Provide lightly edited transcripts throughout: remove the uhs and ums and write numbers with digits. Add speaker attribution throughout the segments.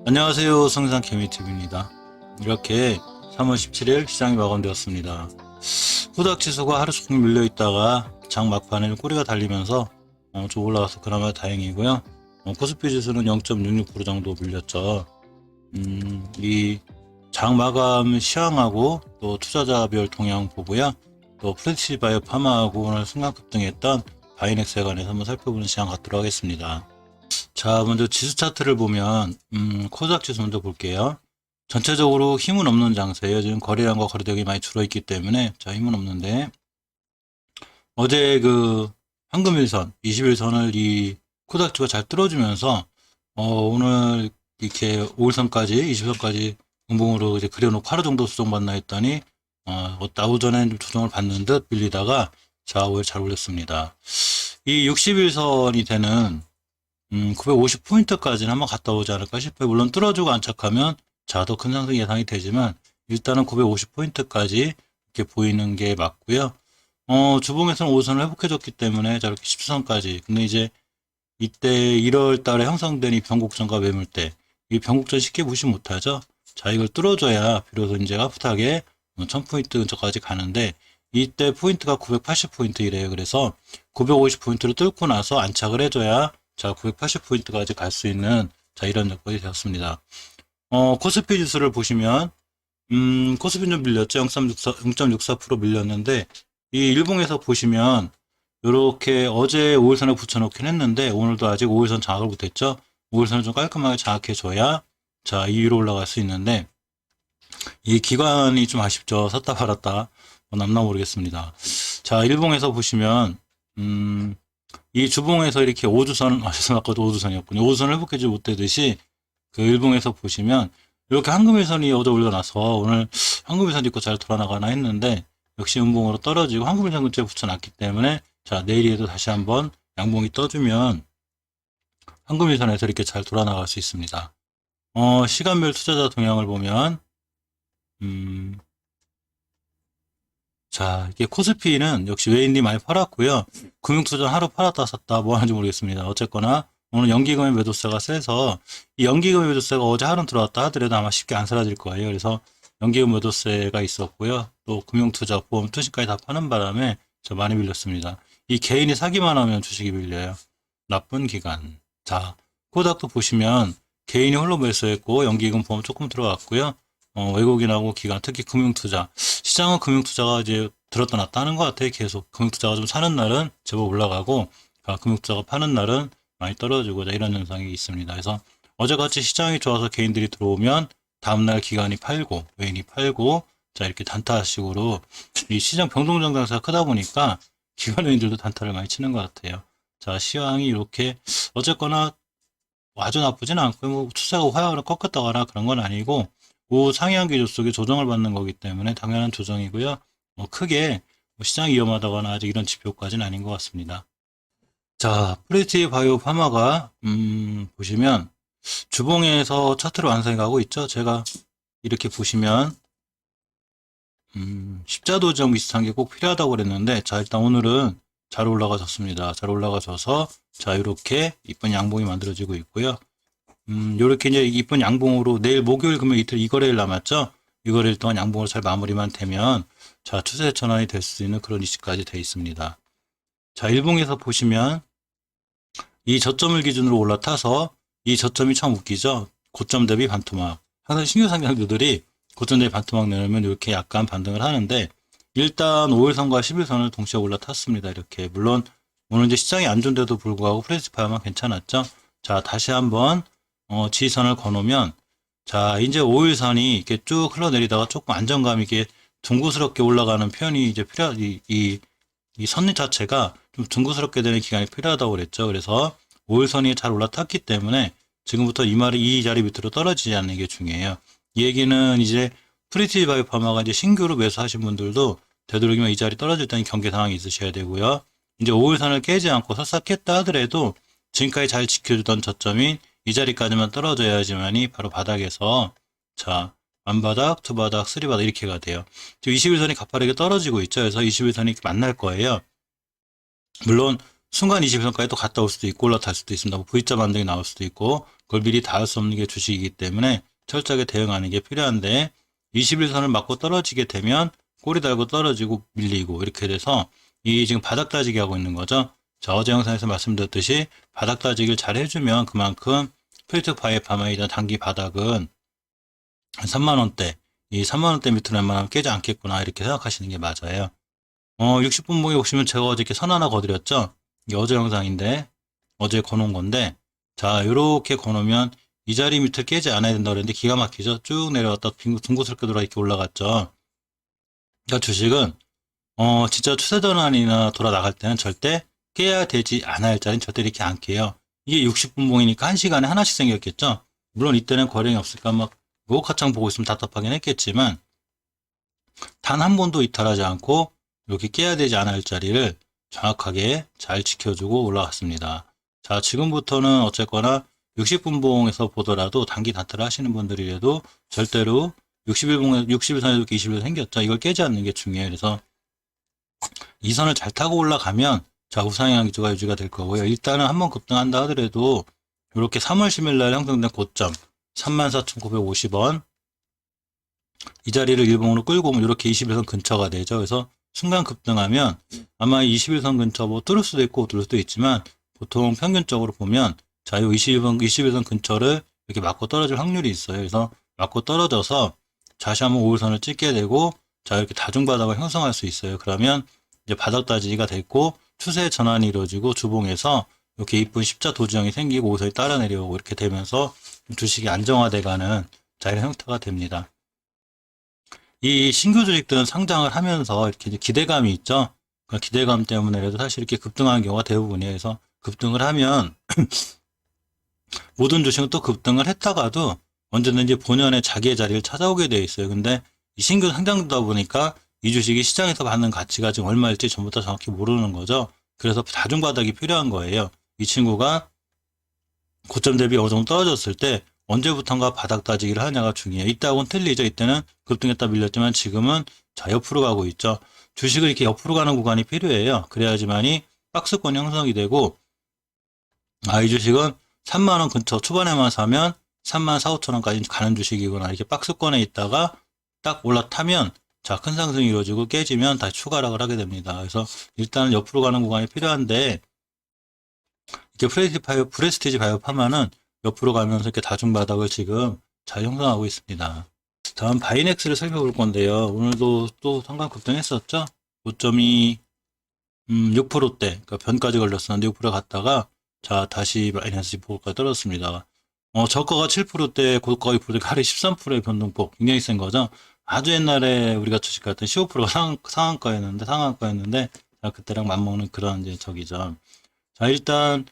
Speaker 1: 안녕하세요. 성산 개미TV입니다. 이렇게 3월 17일 시장이 마감되었습니다. 코닥 지수가 하루 종일 밀려있다가 장 막판에 꼬리가 달리면서 좀 올라가서 그나마 다행이고요. 코스피 지수는 0.66% 정도 밀렸죠. 이 장 마감 시황하고 또 투자자별 동향 보고요. 또 프레시 바이오 파마하고 오늘 순간 급등했던 바이넥스에 관해서 한번 살펴보는 시간 갖도록 하겠습니다. 자, 먼저 지수 차트를 보면 코스닥 지수 먼저 볼게요. 전체적으로 힘은 없는 장세예요. 지금 거래량과 거래대금이 많이 줄어있기 때문에 자, 힘은 없는데 어제 그 황금일선 21선을 이 코스닥 지수가 잘 뚫어주면서 오늘 이렇게 5일선까지 20선까지 음봉으로 이제 그려놓고 하루 정도 수정받나 했더니 나오 전에 좀 조정을 받는 듯 밀리다가 자, 오늘 잘 올렸습니다. 이 60일선이 되는 950포인트까지는 한번 갔다 오지 않을까 싶어요. 물론 뚫어주고 안착하면 자, 더 큰 상승 예상이 되지만 일단은 950포인트까지 이렇게 보이는 게 맞고요. 주봉에서는 5선을 회복해줬기 때문에 저렇게 10선까지. 근데 이제 이때 1월 달에 형성된 이 변곡선과 매물대, 이 변곡선 쉽게 무시 못하죠. 자, 이걸 뚫어줘야 비로소 이제 아프하게 1000포인트 근처까지 가는데 이때 포인트가 980포인트이래요. 그래서 950포인트를 뚫고 나서 안착을 해줘야 자, 980포인트까지 갈 수 있는 자, 이런 여건이 되었습니다. 코스피 지수를 보시면 코스피 좀 밀렸죠. 0.64% 밀렸는데 이 일봉에서 보시면 이렇게 어제 5일선에 붙여놓긴 했는데 오늘도 아직 5일선 장악을 못했죠. 5일선을 좀 깔끔하게 장악해줘야 자, 2위로 올라갈 수 있는데 이 기간이 좀 아쉽죠. 샀다 팔았다 남나 모르겠습니다. 자, 일봉에서 보시면 이 주봉에서 이렇게 5주선, 아까도 5주선이었군요. 5주선을 회복해주지 못되듯이 그 일봉에서 보시면 이렇게 황금일선이 어제 올려놔서 오늘 황금일선 있고 잘 돌아나가나 했는데 역시 음봉으로 떨어지고 황금일선 근처에 붙여놨기 때문에 자, 내일에도 다시 한번 양봉이 떠주면 황금일선에서 이렇게 잘 돌아나갈 수 있습니다. 시간별 투자자 동향을 보면 자, 이게 코스피는 역시 외인들이 많이 팔았고요. 금융투자 하루 팔았다 샀다 뭐 하는지 모르겠습니다. 어쨌거나 오늘 연기금의 매도세가 세서 이 연기금의 매도세가 어제 하루 들어왔다 하더라도 아마 쉽게 안 사라질 거예요. 그래서 연기금 매도세가 있었고요. 또 금융투자, 보험, 투자까지 다 파는 바람에 저 많이 밀렸습니다. 이 개인이 사기만 하면 주식이 밀려요. 나쁜 기간. 자, 코닥도 보시면 개인이 홀로 매수했고 연기금 보험 조금 들어갔고요. 외국인하고 기관, 특히 금융투자. 시장은 금융투자가 이제 들었다 놨다 하는 것 같아요. 계속 금융투자가 좀 사는 날은 제법 올라가고 금융투자가 파는 날은 많이 떨어지고 이런 현상이 있습니다. 그래서 어제같이 시장이 좋아서 개인들이 들어오면 다음날 기관이 팔고 외인이 팔고 자, 이렇게 단타식으로 이 시장 변동성 장세가 크다 보니까 기관 외인들도 단타를 많이 치는 것 같아요. 자, 시황이 이렇게 어쨌거나 아주 나쁘진 않고 뭐 추세가 화약을 꺾었다거나 그런 건 아니고 그 상향 기조 속에 조정을 받는 거기 때문에 당연한 조정이고요. 크게 시장이 위험하다거나 아직 이런 지표까지는 아닌 것 같습니다. 자, 프레시 바이오 파마가 보시면 주봉에서 차트로 완성해 가고 있죠. 제가 이렇게 보시면 십자도정 비슷한 게 꼭 필요하다고 그랬는데 자, 일단 오늘은 잘 올라가졌습니다. 잘 올라가져서 자, 이렇게 이쁜 양봉이 만들어지고 있고요. 요렇게 이제 이쁜 양봉으로 내일 목요일 금요일 이틀 이 거래일 남았죠. 이 거래일 동안 양봉으로 잘 마무리만 되면 자, 추세 전환이 될 수 있는 그런 위치까지 되어 있습니다. 자, 일봉에서 보시면 이 저점을 기준으로 올라타서 이 저점이 참 웃기죠. 고점 대비 반토막. 항상 신규 상장주들이 고점 대비 반토막 내놓으면 이렇게 약간 반등을 하는데 일단 5일선과 11선을 동시에 올라탔습니다. 이렇게 물론 오늘 이제 시장이 안 좋은데도 불구하고 프레시 파이어만 괜찮았죠. 자, 다시 한번 지선을 거놓으면 자, 이제 5일선이 이렇게 쭉 흘러내리다가 조금 안정감 있게 둥그스럽게 올라가는 표현이 이제 이 선 자체가 좀 둥그스럽게 되는 기간이 필요하다고 그랬죠. 그래서 5일선이 잘 올라탔기 때문에 지금부터 이 자리 밑으로 떨어지지 않는 게 중요해요. 이 얘기는 이제 프리티 바이오 파마가 이제 신규로 매수하신 분들도 되도록이면 이 자리 떨어질 때는 경계 상황이 있으셔야 되고요. 이제 5일선을 깨지 않고 설사 깼다 하더라도 지금까지 잘 지켜주던 저점인 이 자리까지만 떨어져야지만이 바로 바닥에서 자, 완바닥, 투바닥, 쓰리바닥 이렇게 가 돼요. 지금 21선이 가파르게 떨어지고 있죠. 그래서 21선이 만날 거예요. 물론 순간 21선까지 또 갔다 올 수도 있고 올라탈 수도 있습니다. 뭐 V자 반등이 나올 수도 있고 그걸 미리 닿을 수 없는 게 주식이기 때문에 철저하게 대응하는 게 필요한데 21선을 맞고 떨어지게 되면 꼬리 달고 떨어지고 밀리고 이렇게 돼서 이 지금 바닥 따지기 하고 있는 거죠. 자, 어제 영상에서 말씀드렸듯이 바닥 따지기를 잘 해주면 그만큼 필드 바이의 파마이자 단기 바닥은 3만원대, 이 3만원대 밑으로 웬만하면 깨지 않겠구나 이렇게 생각하시는 게 맞아요. 60분 봉에 보시면 제가 어저께 선 하나 거드렸죠. 이게 어제 영상인데 어제 거놓은 건데 자 요렇게 거놓으면 이 자리 밑을 깨지 않아야 된다 그랬는데 기가 막히죠. 쭉 내려왔다 둥그스럽게 돌아 이렇게 올라갔죠. 그러니까 주식은 진짜 추세 전환이나 돌아 나갈 때는 절대 깨야 되지 않아야 할 자리는 절대 이렇게 안 깨요. 이게 60분 봉이니까 1시간에 하나씩 생겼겠죠. 물론 이때는 거래량이 없으니까 막 무호가창 보고 있으면 답답하긴 했겠지만 단 한 번도 이탈하지 않고 이렇게 깨야 되지 않아야 할 자리를 정확하게 잘 지켜주고 올라갔습니다. 자, 지금부터는 어쨌거나 60분봉에서 보더라도 단기 단타를 하시는 분들이라도 절대로 60일봉에 60일선에 이렇게 20일 생겼죠. 이걸 깨지 않는 게 중요해요. 그래서 이 선을 잘 타고 올라가면 자, 우상향 기조가 유지가 될 거고요. 일단은 한번 급등한다 하더라도 이렇게 3월 10일 날 형성된 고점 34,950원 이 자리를 일봉으로 끌고 오면 이렇게 21선 근처가 되죠. 그래서 순간 급등하면 아마 21선 근처 뭐 뚫을 수도 있고 뚫을 수도 있지만 보통 평균적으로 보면 자, 요 21선 근처를 이렇게 맞고 떨어질 확률이 있어요. 그래서 맞고 떨어져서 다시 한번 5일선을 찍게 되고 자, 이렇게 다중바닥을 형성할 수 있어요. 그러면 이제 바닥 따지기가 됐고 추세 전환이 이루어지고 주봉에서 이렇게 이쁜 십자 도지형이 생기고 5일선이 따라 내려오고 이렇게 되면서 주식이 안정화돼가는 자, 이런 형태가 됩니다. 이 신규 주식들은 상장을 하면서 이렇게 기대감이 있죠. 그 기대감 때문에라도 사실 이렇게 급등하는 경우가 대부분이에요. 그래서 급등을 하면 모든 주식은 또 급등을 했다가도 언제든지 본연의 자기의 자리를 찾아오게 되어 있어요. 근데 이 신규 상장되다 보니까 이 주식이 시장에서 받는 가치가 지금 얼마일지 전부터 정확히 모르는 거죠. 그래서 다중바닥이 필요한 거예요. 이 친구가 고점 대비 어느 정도 떨어졌을 때 언제부턴가 바닥 따지기를 하냐가 중요해요. 이때하고는 틀리죠. 이때는 급등했다 밀렸지만 지금은 자 옆으로 가고 있죠. 주식을 이렇게 옆으로 가는 구간이 필요해요. 그래야지만이 박스권이 형성이 되고 이 주식은 3만원 근처 초반에만 사면 3만 4, 5천원까지 가는 주식이구나. 이렇게 박스권에 있다가 딱 올라타면 자, 큰 상승이 이루어지고 깨지면 다시 추가락을 하게 됩니다. 그래서 일단은 옆으로 가는 구간이 필요한데 이렇게 프레스티지 바이오 파마는 옆으로 가면서 이렇게 다중바닥을 지금 잘 형성하고 있습니다. 다음 바이넥스를 살펴볼 건데요. 오늘도 또 상강 급등했었죠. 고점이 6%대, 그러니까 변까지 걸렸었는데 6% 갔다가 자 다시 마이너스 2%까지 떨어졌습니다. 저가가 7%대, 고가가 2%대, 하루에 13%의 변동폭 굉장히 센 거죠. 아주 옛날에 우리가 주식 갔던 15%가 상한가였는데 자, 그때랑 맞먹는 그런 이제 적이죠. 자, 일단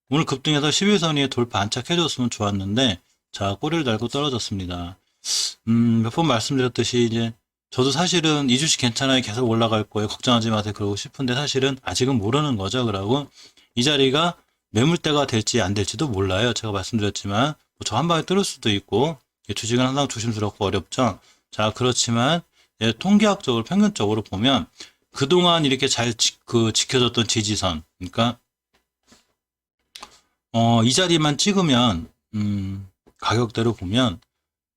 Speaker 1: 오늘 급등해서 11선 위에 돌파 안착해줬으면 좋았는데 자, 꼬리를 달고 떨어졌습니다. 몇 번 말씀드렸듯이 이제 저도 사실은 이 주식 괜찮아요. 계속 올라갈 거예요. 걱정하지 마세요. 그러고 싶은데 사실은 아직은 모르는 거죠. 그러고 이 자리가 매물대가 될지 안 될지도 몰라요. 제가 말씀드렸지만 저 한 방에 뚫을 수도 있고 주식은 항상 조심스럽고 어렵죠. 자, 그렇지만 통계학적으로 평균적으로 보면 그동안 이렇게 잘 지켜졌던 지지선, 그러니까 이 자리만 찍으면 가격대로 보면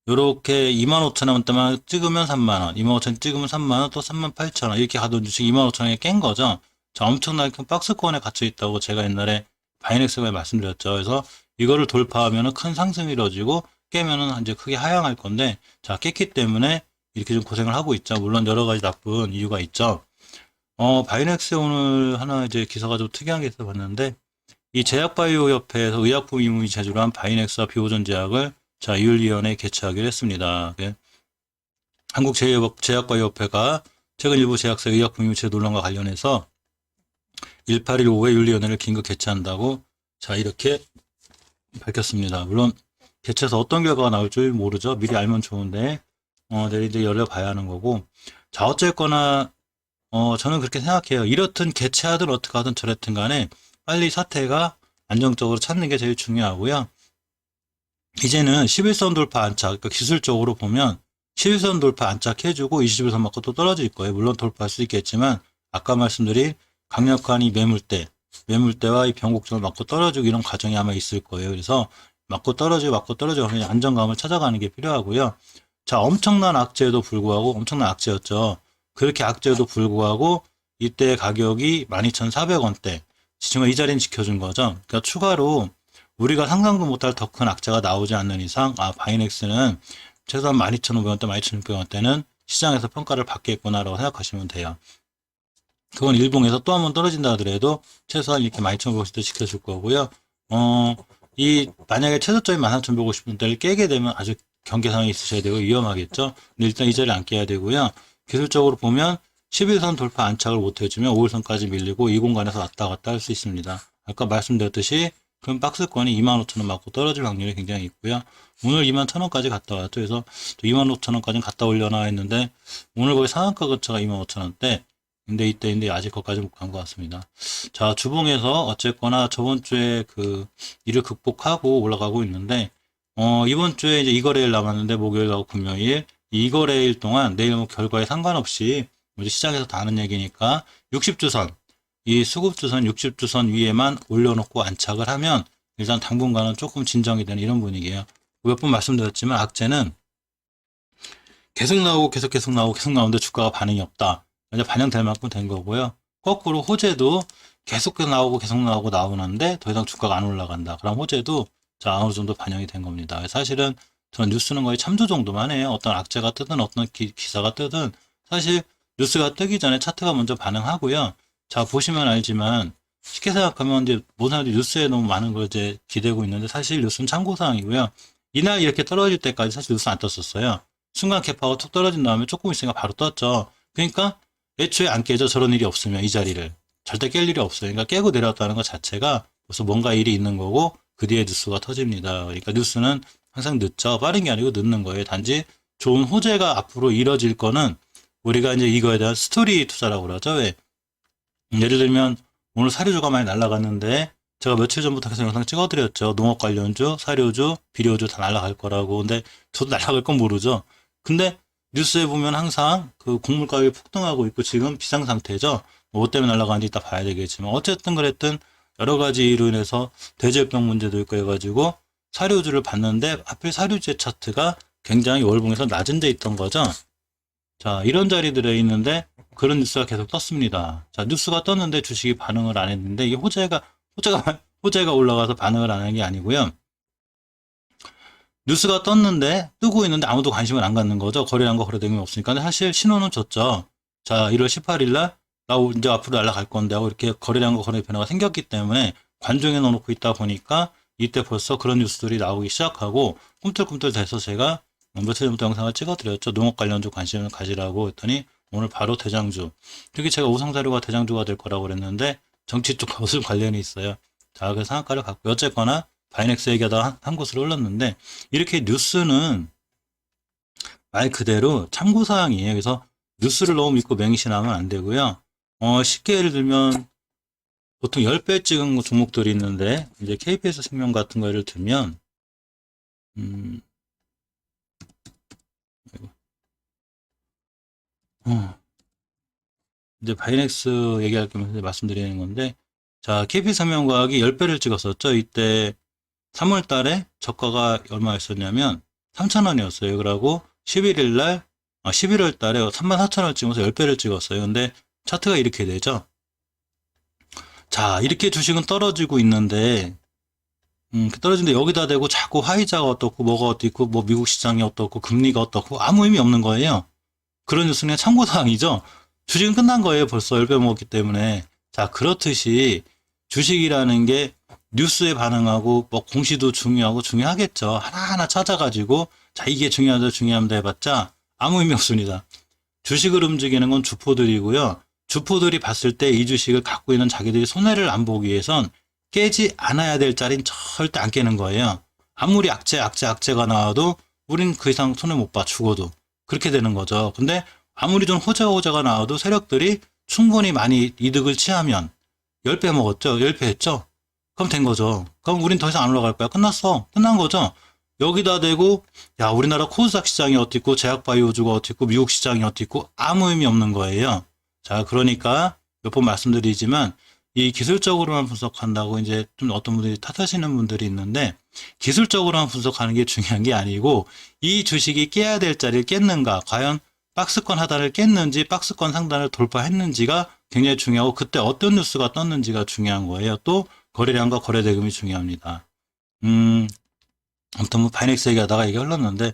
Speaker 1: 요렇게 25,000원대만 찍으면 3만원, 25,000원 찍으면 3만원, 또 38,000원 이렇게 가던 주식 25,000원에 깬 거죠. 자, 엄청나게 큰 박스권에 갇혀 있다고 제가 옛날에 바이넥스에 말씀드렸죠. 그래서 이거를 돌파하면 큰 상승이 이루어지고 깨면은 이제 크게 하향할 건데 자, 깼기 때문에 이렇게 좀 고생을 하고 있죠. 물론 여러 가지 나쁜 이유가 있죠. 바이넥스 오늘 하나 이제 기사가 좀 특이한 게 있어 봤는데 이 제약바이오협회에서 의약품 임무이 제조를 한 바이넥스와 비오존 제약을 자, 윤리위원회에 개최하기로 했습니다. 한국제약바이오협회가 최근 일부 제약사 의약품 임무 제조 논란과 관련해서 18일 오후에 윤리위원회를 긴급 개최한다고 자, 이렇게 밝혔습니다. 물론 개최해서 어떤 결과가 나올지 모르죠. 미리 알면 좋은데 내일 이제 열려봐야 하는 거고 자, 어쨌거나 저는 그렇게 생각해요. 이렇든 개최하든 어떻게 하든 저랬든 간에 빨리 사태가 안정적으로 찾는 게 제일 중요하고요. 이제는 11선 돌파 안착, 그러니까 기술적으로 보면 11선 돌파 안착해주고 21선 맞고 또 떨어질 거예요. 물론 돌파할 수 있겠지만 아까 말씀드린 강력한 이 매물대와 이 변곡점을 맞고 떨어지고 이런 과정이 아마 있을 거예요. 그래서 맞고 떨어지고 하면 안정감을 찾아가는 게 필요하고요. 자, 엄청난 악재에도 불구하고 엄청난 악재였죠. 그렇게 악재에도 불구하고 이때 가격이 12,400원대 지금 이 자리는 지켜준 거죠. 그러니까 추가로 우리가 상상도 못할 더 큰 악재가 나오지 않는 이상 바이넥스는 최소한 12,500원대, 12,600원대는 시장에서 평가를 받겠구나라고 생각하시면 돼요. 그건 일봉에서 또 한 번 떨어진다 하더라도 최소한 이렇게 12,500원대 지켜줄 거고요. 만약에 최저점이 13,150원대를 깨게 되면 아주 경계상에 있으셔야 되고 위험하겠죠. 근데 일단 이 자리를 안 깨야 되고요. 기술적으로 보면 11선 돌파 안착을 못 해주면 5일선까지 밀리고 이 공간에서 왔다 갔다 할 수 있습니다. 아까 말씀드렸듯이 큰 박스권이 25,000원 맞고 떨어질 확률이 굉장히 있고요. 오늘 21,000원까지 갔다 왔죠. 그래서 25,000원까지는 갔다 올려나 했는데 오늘 거의 상한가 근처가 25,000원대. 근데 이때인데 아직 거기까지 못 간 것 같습니다. 자, 주봉에서 어쨌거나 저번 주에 이를 극복하고 올라가고 있는데 이번 주에 이제 2거래일 남았는데 목요일하고 금요일 2거래일 동안 내일 뭐 결과에 상관없이 시장에서 다 하는 얘기니까 60주선 이 수급주선 60주선 위에만 올려놓고 안착을 하면 일단 당분간은 조금 진정이 되는 이런 분위기예요. 몇 번 말씀드렸지만 악재는 계속 나오는데 주가가 반응이 없다. 이제 반영될 만큼 된 거고요. 거꾸로 호재도 계속 나오는데 더 이상 주가가 안 올라간다. 그럼 호재도 어느 정도 반영이 된 겁니다. 사실은 저는 뉴스는 거의 참조 정도만 해요. 어떤 악재가 뜨든 어떤 기사가 뜨든 사실 뉴스가 뜨기 전에 차트가 먼저 반응하고요. 자, 보시면 알지만 쉽게 생각하면 이제 모든 사람들이 뉴스에 너무 많은 걸 이제 기대고 있는데 사실 뉴스는 참고사항이고요. 이날 이렇게 떨어질 때까지 사실 뉴스 안 떴었어요. 순간 개파가 툭 떨어진 다음에 조금 있으니까 바로 떴죠. 그러니까 애초에 안 깨져. 저런 일이 없으면 이 자리를 절대 깰 일이 없어요. 그러니까 깨고 내려왔다는 것 자체가 벌써 뭔가 일이 있는 거고 그 뒤에 뉴스가 터집니다. 그러니까 뉴스는 항상 늦죠. 빠른 게 아니고 늦는 거예요. 단지 좋은 호재가 앞으로 이뤄질 거는 우리가 이제 이거에 대한 스토리 투자라고 그러죠. 왜? 예를 들면 오늘 사료주가 많이 날아갔는데 제가 며칠 전부터 계속 영상 찍어드렸죠. 농업 관련주, 사료주, 비료주 다 날아갈 거라고. 근데 저도 날아갈 건 모르죠. 근데 뉴스에 보면 항상 그 곡물 가격이 폭등하고 있고 지금 비상 상태죠. 뭐 때문에 날아가는지 이따 봐야 되겠지만 어쨌든 그랬든 여러 가지 이로 인해서 대질병 문제도 있고 해가지고 사료주를 봤는데 하필 사료주의 차트가 굉장히 월봉에서 낮은 데 있던 거죠. 자, 이런 자리들에 있는데 그런 뉴스가 계속 떴습니다. 자, 뉴스가 떴는데 주식이 반응을 안 했는데 이게 호재가 올라가서 반응을 안 한 게 아니고요. 뉴스가 떴는데 뜨고 있는데 아무도 관심을 안 갖는 거죠. 거래한 거 거래된 게 없으니까. 근데 사실 신호는 줬죠. 자, 1월 18일 날 나 이제 앞으로 날아갈 건데 하고 이렇게 거래량 거 거래 변화가 생겼기 때문에 관중에 넣어놓고 있다 보니까 이때 벌써 그런 뉴스들이 나오기 시작하고 꿈틀꿈틀 돼서 제가 며칠 전부터 영상을 찍어드렸죠. 농업 관련주 관심을 가지라고 했더니 오늘 바로 대장주. 특히 제가 우상사료가 대장주가 될 거라고 그랬는데 정치 쪽과 무슨 관련이 있어요. 자, 그래서 상한가를 갖고 어쨌거나 바이넥스 얘기하다 한 곳으로 흘렀는데 이렇게 뉴스는 말 그대로 참고사항이에요. 그래서 뉴스를 너무 믿고 맹신하면 안 되고요. 쉽게 예를 들면 보통 10배 찍은 종목들이 있는데 이제 KBS 생명 같은 거 예를 들면 이제 바이넥스 얘기할 겸해서 말씀드리는 건데 자, KB생명과학이 10배를 찍었었죠. 이때 3월 달에 저가가 얼마였었냐면 3,000원이었어요. 그러고 11월 달에 34,000원 찍으면서 10배를 찍었어요. 근데 차트가 이렇게 되죠. 자, 이렇게 주식은 떨어지고 있는데 떨어지는데 여기다 대고 자꾸 화이자가 어떻고 뭐가 어떻고 뭐 미국 시장이 어떻고 금리가 어떻고 아무 의미 없는 거예요. 그런 뉴스는 참고사항이죠. 주식은 끝난 거예요. 벌써 10배 먹었기 때문에. 자, 그렇듯이 주식이라는 게 뉴스에 반응하고 뭐 공시도 중요하겠죠. 하나하나 찾아가지고 자, 이게 중요합니다 해봤자 아무 의미 없습니다. 주식을 움직이는 건 주포들이고요. 주포들이 봤을 때 이 주식을 갖고 있는 자기들이 손해를 안 보기 위해선 깨지 않아야 될 자리는 절대 안 깨는 거예요. 아무리 악재가 나와도 우린 그 이상 손해 못 봐, 죽어도. 그렇게 되는 거죠. 근데 아무리 좀 호재가 나와도 세력들이 충분히 많이 이득을 취하면 10배 먹었죠. 10배 했죠. 그럼 된 거죠. 그럼 우린 더 이상 안 올라갈 거야. 끝난 거죠. 여기다 대고 야, 우리나라 코스닥 시장이 어떻고 제약바이오주가 어떻고 미국 시장이 어떻고 아무 의미 없는 거예요. 자, 그러니까 몇 번 말씀드리지만 이 기술적으로만 분석한다고 이제 좀 어떤 분들이 탓하시는 분들이 있는데 기술적으로만 분석하는 게 중요한 게 아니고 이 주식이 깨야 될 자리를 깼는가, 과연 박스권 하단을 깼는지 박스권 상단을 돌파했는지가 굉장히 중요하고 그때 어떤 뉴스가 떴는지가 중요한 거예요. 또 거래량과 거래 대금이 중요합니다. 아무튼 뭐 바이넥스 얘기하다가 이게 흘렀는데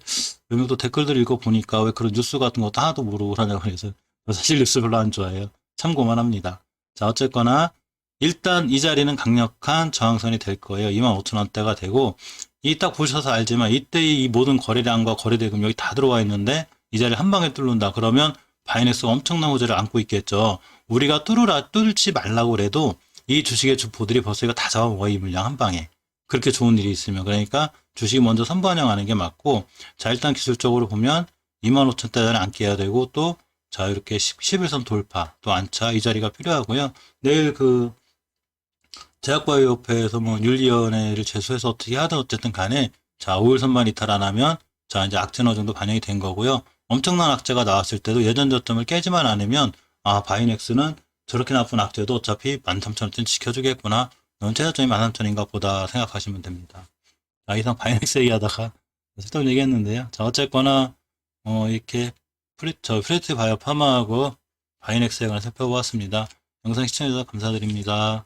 Speaker 1: 몇 명 또 댓글들 읽어보니까 왜 그런 뉴스 같은 것도 하나도 모르고 그러냐고 해서 사실 뉴스 별로 안 좋아해요. 참고만 합니다. 자, 어쨌거나 일단 이 자리는 강력한 저항선이 될 거예요. 25,000원대가 되고 이 딱 보셔서 알지만 이때 이 모든 거래량과 거래 대금 여기 다 들어와 있는데 이 자리를 한 방에 뚫는다. 그러면 바이넥스가 엄청난 호재를 안고 있겠죠. 우리가 뚫지 말라고 그래도 이 주식의 주포들이 벌써 이거 다 잡아먹어 이 물량 한 방에. 그렇게 좋은 일이 있으면. 그러니까 주식이 먼저 선반영하는 게 맞고 자 일단 기술적으로 보면 25,000대를 안 깨야 되고 또 자 이렇게 11선 돌파 또 안차 이 자리가 필요하고요. 내일 그 제약바이오협회에서 뭐 윤리위원회를 제소해서 어떻게 하든 어쨌든 간에 자 5일 선반 이탈 안 하면 자 이제 악재는 어느 정도 반영이 된 거고요. 엄청난 악재가 나왔을 때도 예전 저점을 깨지만 않으면 아 바이넥스는 저렇게 나쁜 악재도 어차피 13,000원대는 지켜주겠구나. 최저점이 13,000인가 보다 생각하시면 됩니다. 자, 이상 바이넥스 얘기하다가 쓸데없는 얘기했는데요. 자, 어쨌거나 이렇게 프리티 바이오 파마하고 바이넥스에 관해 살펴보았습니다. 영상 시청해주셔서 감사드립니다.